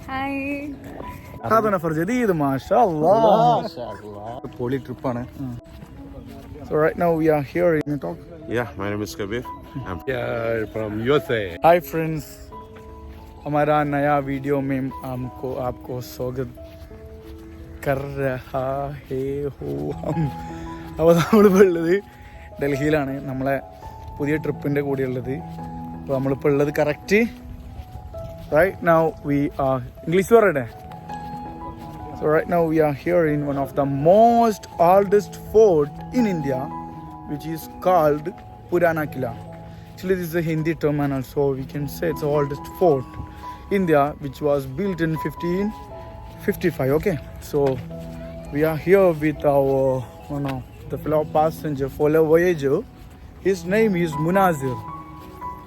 Hi. هذا نفر جديد ما شاء الله. ما شاء الله. Poly trip ആണ്. So right now we are here in talk. Yeah, my name is Kabir. I'm here from USA. Hi friends. हमारा नया video में हमको आपको स्वागत कर रहा है हो हम. അപ്പോൾ നമ്മളിപ്പോൾ ഉള്ളത് ഡൽഹിയിലാണ്. നമ്മളെ പുതിയ ട്രിപ്പിൻ്റെ കൂടെയുള്ളത്. അപ്പോൾ നമ്മളിപ്പോൾ ഉള്ളത് correct right now we are English പറയട്ടെ. So right now we are here in one of the most oldest fort in India, which is called Purana Killa. Actually this is a Hindi term and also we can say it's the oldest fort in India, which was built in 1555. Okay, so we are here with our the fellow passenger, fellow voyager. His name is Munazir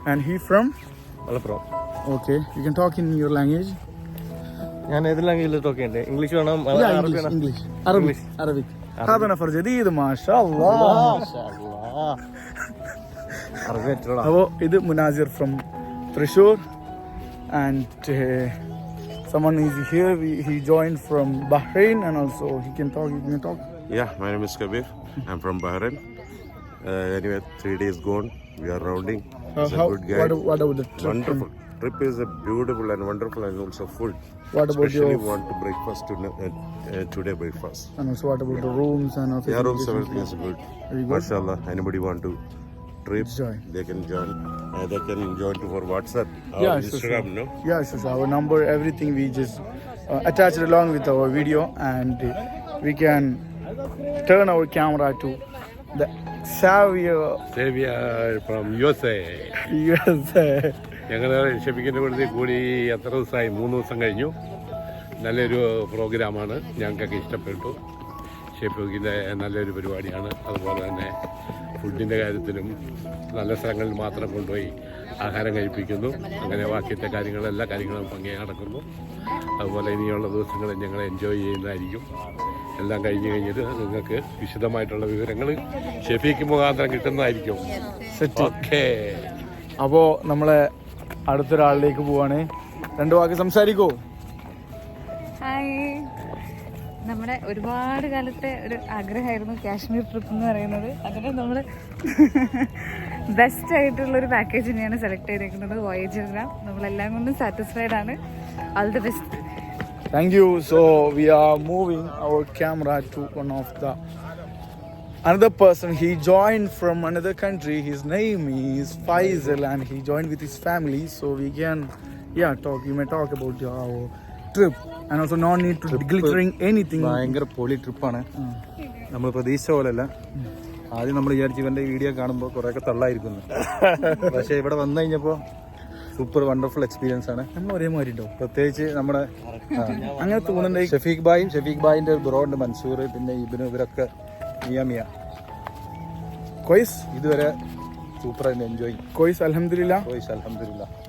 and he from Malappuram. Okay, you can talk in your language. ഞാൻ ഏത് ലാംഗ്വേജിൽ talk ചെയ്യണ്ടേ? English വേണം, English. Arabic. هذا نفر جديد ما شاء الله. അപ്പോൾ ഇത് മുനാസിർ from Thrissur and someone is here. He joined from Bahrain and also he can talk. Yeah, my name is Kabir. I'm from Bahrain. Anyway, 3 days gone. We are rounding. It's a good guide. What about the trip? Wonderful. Trip is a beautiful and wonderful and also food. What about Especially want to breakfast today breakfast. And also what about the rooms and also Yeah, rooms everything is good. Mashallah. Anybody want to trip? Join. They can join. They can join to for WhatsApp or Yeah, Instagram. sure. No. Yeah, sure. Our number, everything we just attached along with our video, and we can turn our camera to the Xavier from USA. USA. ഞങ്ങൾ ഷെഫിക്കിൻ്റെ കൂടെ കൂടി എത്ര ദിവസമായി? 3 ദിവസം കഴിഞ്ഞു. നല്ലൊരു പ്രോഗ്രാമാണ്, ഞങ്ങൾക്കൊക്കെ ഇഷ്ടപ്പെട്ടു. ഷെഫിക്കിൻ്റെ നല്ലൊരു പരിപാടിയാണ്. അതുപോലെ തന്നെ ഫുഡിൻ്റെ കാര്യത്തിലും നല്ല സ്ഥലങ്ങളിൽ മാത്രം കൊണ്ടുപോയി ആഹാരം കഴിപ്പിക്കുന്നു. അങ്ങനെ ബാക്കിയത്തെ എല്ലാ കാര്യങ്ങളും ഭംഗിയായി നടക്കുന്നു. അതുപോലെ ഇനിയുള്ള ദിവസങ്ങളിൽ ഞങ്ങൾ എൻജോയ് ചെയ്യുന്നതായിരിക്കും. എല്ലാം കഴിഞ്ഞിട്ട് നിങ്ങൾക്ക് വിശദമായിട്ടുള്ള വിവരങ്ങൾ ഷെഫീക്ക് മുഖാന്തരം കിട്ടുന്നതായിരിക്കും. ഓക്കെ, അപ്പോൾ നമ്മളെ അടുത്തൊരാളിലേക്ക് പോവാണ്. 2 വാക്ക് സംസാരിക്കോ? ഹായ്. നമ്മുടെ ഒരുപാട് കാലത്തെ ഒരു ആഗ്രഹമായിരുന്നു കാശ്മീർ ട്രിപ്പ് എന്ന് പറയുന്നത്. അങ്ങനെ നമ്മൾ ബെസ്റ്റ് ആയിട്ടുള്ളൊരു പാക്കേജ് തന്നെയാണ് സെലക്ട് ചെയ്തേക്കുന്നത്. വോയേജറിലാണ്. നമ്മളെല്ലാം കൊണ്ടും സാറ്റിസ്ഫൈഡ് ആണ്. All the best. Thank you. So we are moving our camera to one of the another person. He joined from another country. His name is Faisal and he joined with his family. So we can talk. You may talk about our trip and also no need to glittering anything. ഭയങ്കര പൊളി ട്രിപ്പാണ്. നമ്മൾ പ്രതീക്ഷിച്ച പോലെയല്ല. ആദ്യം നമ്മൾ വിചാരിച്ചു ഇവൻ്റെ വീഡിയോ കാണുമ്പോൾ കുറേയൊക്കെ തള്ളായിരിക്കുന്നു. പക്ഷേ ഇവിടെ വന്നു കഴിഞ്ഞപ്പോൾ സൂപ്പർ വണ്ടർഫുൾ എക്സ്പീരിയൻസ് ആണ്. നമ്മൾ ഒരേ മാതിരി ഉണ്ടോ? പ്രത്യേകിച്ച് നമ്മുടെ അങ്ങനെ തോന്നുന്നുണ്ട്. ഷെഫീഖ് ബായിൻ്റെ ബ്രോ ഉണ്ട് മൻസൂർ, പിന്നെ ഇബിന്, ഇവരൊക്കെ മിയ കോയ്സ് ഇതുവരെ സൂപ്പറായിട്ട് എൻജോയ്. കോയ്സ് അൽഹംദുലില്ലാ.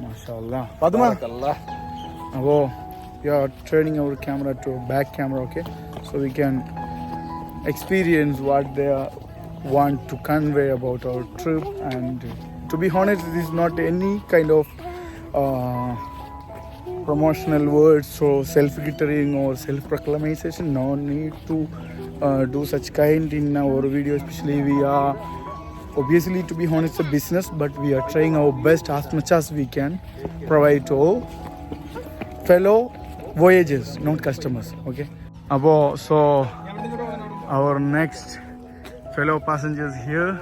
മാഷാ അല്ലാ. ഫാത്തിമ. അപ്പോൾ we are turning our camera to back camera, okay, so we can experience what they want to convey about our trip. And to be honest, this is not any kind of promotional words or self-glittering or self-proclamation. No need to do such kind in our video. Especially we are obviously, to be honest, a business, but we are trying our best as much as we can provide to our fellow voyagers, not customers. Okay, so our next fellow passengers here.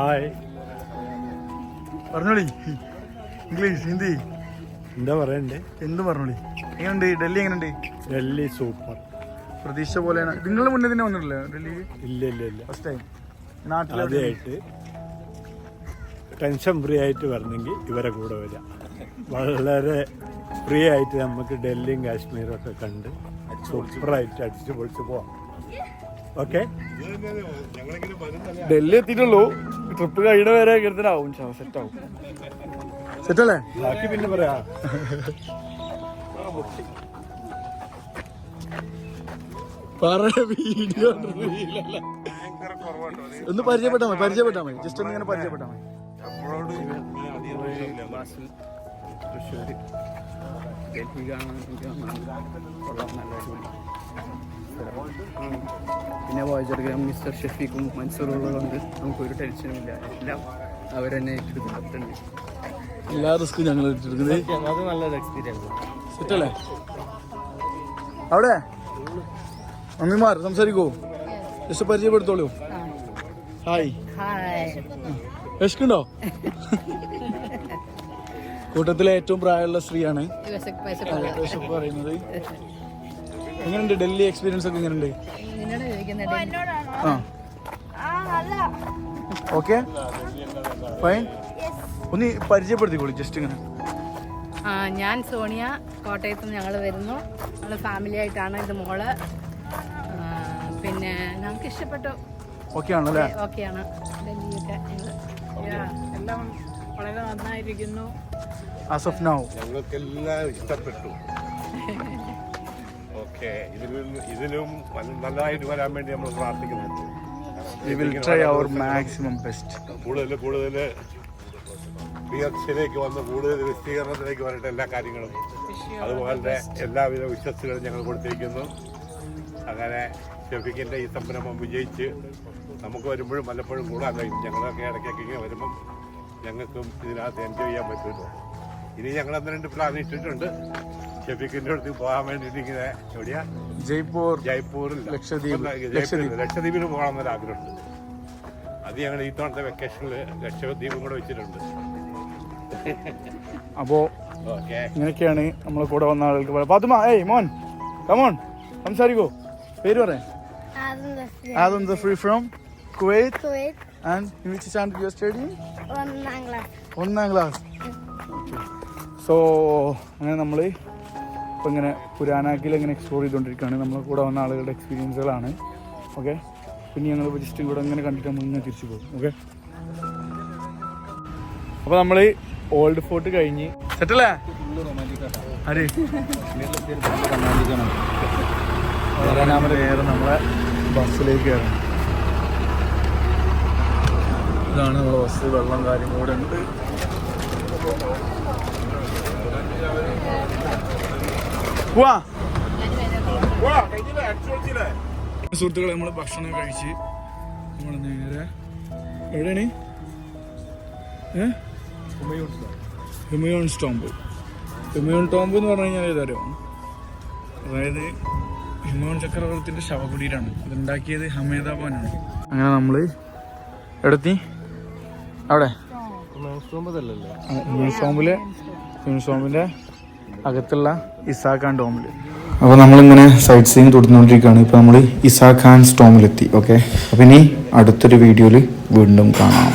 Hi. പറഞ്ഞോളി. English, Hindi എന്താ പറയണ്ടേ? എന്ത് പറഞ്ഞോളി. എങ്ങനെയുണ്ട് ഡൽഹി? എങ്ങനെയുണ്ട്? Delhi super. പ്രതീക്ഷ പോലെയാണ്. നിങ്ങൾ മുന്നേ തന്നെ വന്നിട്ടില്ലേ ഡൽഹിയിൽ? ഇല്ല. ഫസ്റ്റ് ടൈം നാട്ടിൽ ആദ്യമായിട്ട് ടെൻഷൻ ഫ്രീ ആയിട്ട് വരണമെങ്കിൽ ഇവരെ കൂടെ വരാം. വളരെ ഫ്രീ ആയിട്ട് നമുക്ക് ഡൽഹിയും കാശ്മീരും ഒക്കെ കണ്ട് സൂപ്പറായിട്ട് അടിച്ചു പൊളിച്ച് പോവാം. ഓക്കെ, ഡൽഹി എത്തിയിട്ടുള്ളൂ. ട്രിപ്പ് കഴിയുടെ വരെ കരുതലാവും. സെറ്റാവും. സെറ്റല്ലേ? ബാക്കി പിന്നെ പറയാം. വീഡിയോ ഒന്ന് പരിചയപ്പെട്ടാ മതി. ജസ്റ്റ് ഒന്ന് ഇങ്ങനെ പരിചയപ്പെട്ടാ മതി. ഡൽഹി കാണാൻ എനിക്ക് കൊള്ളാം, നല്ല അടിപൊളി. പിന്നെ വോയേജർ മിസ്റ്റർ ഷെഫീഖും മൻസൂറും ഉള്ളതുകൊണ്ട് നമുക്കൊരു ടെൻഷനും ഇല്ല, എല്ലാം അവർ തന്നെ ഏറ്റെടുക്കുന്നുണ്ട്. എല്ലാ റിസ്ക്കും ഞങ്ങൾ ഏറ്റെടുക്കുന്നത്. അത് നല്ലൊരു എക്സ്പീരിയൻസ്. സെറ്റല്ലേ? അവിടെ മമ്മിമാർ സംസാരിക്കോ? ജസ്റ്റ് പരിചയപ്പെടുത്തോളൂ. ഹായ്. വിശക്കുണ്ടോ? കൂട്ടത്തിലെ ഏറ്റവും പ്രായമുള്ള സ്ത്രീയാണ് വിശപ്പ് പറയുന്നത്. എങ്ങനെയുണ്ട് ഡൽഹി എക്സ്പീരിയൻസ് ഒക്കെ? എങ്ങനെയുണ്ട്? Okay fine. ഒന്ന് പരിചയപ്പെടുത്തിക്കോളൂ ജസ്റ്റ് ഇങ്ങനെ. ഞാൻ സോണിയ, കോട്ടയത്ത് നിന്ന് ഞങ്ങൾ വരുന്നു. ഞങ്ങൾ ഫാമിലി ആയിട്ടാണ്. ഇത് മോള്. പിന്നെ ഞങ്ങൾക്ക് ഇഷ്ടപ്പെട്ടു. ഓക്കെ ആണല്ലേ? ഓക്കെയാണ്. ഡൽഹിയൊക്കെ എല്ലാം വളരെ നന്നായിരിക്കുന്നു. ആസ് ഓഫ് നൗ ഞങ്ങൾക്കെല്ലാം ഇഷ്ടപ്പെട്ടു. ഓക്കെ, ഇതിലും നല്ലതായിട്ട് വരാൻ വേണ്ടി നമ്മൾ പ്രാർത്ഥിക്കുന്നുണ്ട്. We will try our maximum best. കൂടുതൽ ഉയർച്ചയിലേക്ക് വന്ന് കൂടുതൽ വിസ്തീർണത്തിലേക്ക് വരട്ടെ എല്ലാ കാര്യങ്ങളും. അതുപോലെ എല്ലാവിധ വിശ്വസ്തകളും ഞങ്ങൾ കൊടുത്തിരിക്കുന്നു. അങ്ങനെ ഷെഫീഖിൻ്റെ ഈ സംരംഭം വിജയിച്ച് നമുക്ക് വരുമ്പോഴും വല്ലപ്പോഴും കൂടാല്ല. ഞങ്ങളൊക്കെ ഇടയ്ക്കൊക്കെ ഇങ്ങനെ വരുമ്പം ഞങ്ങൾക്കും ഇതിനകത്ത് എൻജോയ് ചെയ്യാൻ പറ്റുമല്ലോ. ഇനി ഞങ്ങൾ 1-2 പ്ലാൻ ഇട്ടിട്ടുണ്ട് ഷെഫീഖിൻ്റെ അടുത്ത് പോകാൻ വേണ്ടിയിട്ട്. ഇങ്ങനെ എവിടെയാ? ജയ്പൂരിൽ ലക്ഷദ്വീപിൽ പോകണമെന്നൊരു ആഗ്രഹമുണ്ട്. അത് ഞങ്ങൾ ഈ തവണത്തെ വെക്കേഷനിൽ ലക്ഷദ്വീപും കൂടെ വെച്ചിട്ടുണ്ട്. അപ്പോ ഇങ്ങനെയൊക്കെയാണ് നമ്മളെ കൂടെ വന്ന ആളുകൾക്ക്. ഫാത്തിമ, ഏയ് മോൻ, കമോൺ സംസാരിക്കോ? പേര് പറയാം. Adam the free from Kuwait. And in which standard you are studying? 1st class. So അങ്ങനെ നമ്മൾ ഇപ്പോൾ ഇങ്ങനെ പുരാനാക്കിൽ ഇങ്ങനെ എക്സ്പ്ലോർ ചെയ്തുകൊണ്ടിരിക്കുകയാണ്. നമ്മളെ കൂടെ വന്ന ആളുകളുടെ എക്സ്പീരിയൻസുകളാണ്. ഓക്കെ, പിന്നെ ഞങ്ങൾ ജസ്റ്റും കൂടെ അങ്ങനെ കണ്ടിട്ട് നമ്മൾ ഇങ്ങനെ തിരിച്ചു പോകും. ഓക്കെ, അപ്പോൾ നമ്മൾ ഓൾഡ് ഫോർട്ട് കഴിഞ്ഞ് സെറ്റല്ലേ? അതെ, നേരെ നമ്മളെ ബസ്സിലേക്ക് കയറണം. ഇതാണ് നമ്മളെ ബസ്. വെള്ളം കാര്യം കൂടെ ഉണ്ട്. സുഹൃത്തുക്കളെ, നമ്മൾ ഭക്ഷണം കഴിച്ച് നമ്മൾ നേരെ എവിടെയാണ്? ഹുമയൂൺ ടോംബ്. ഹുമയൂൺ ടോംബ് എന്ന് പറഞ്ഞു കഴിഞ്ഞാൽ ഏതാരോ, അതായത് ഹുമയൂൺ ചക്രവർത്തിൻ്റെ ശവകുടീരാണ്. അതുണ്ടാക്കിയത് ഹമേദാബാനാണ്. അങ്ങനെ നമ്മൾ എവിടെത്തി? അവിടെ യൂണിസോമിൻ്റെ അകത്തുള്ള ഇസാ ഖാൻ ടോമിൽ. അപ്പോൾ നമ്മളിങ്ങനെ സൈറ്റ് സീയിങ് തുടർന്നുകൊണ്ടിരിക്കുകയാണ്. ഇപ്പോൾ നമ്മൾ ഇസാ ഖാൻ ടോമിലെത്തി. ഓക്കെ, അപ്പോൾ ഇനി അടുത്തൊരു വീഡിയോയിൽ വീണ്ടും കാണാം.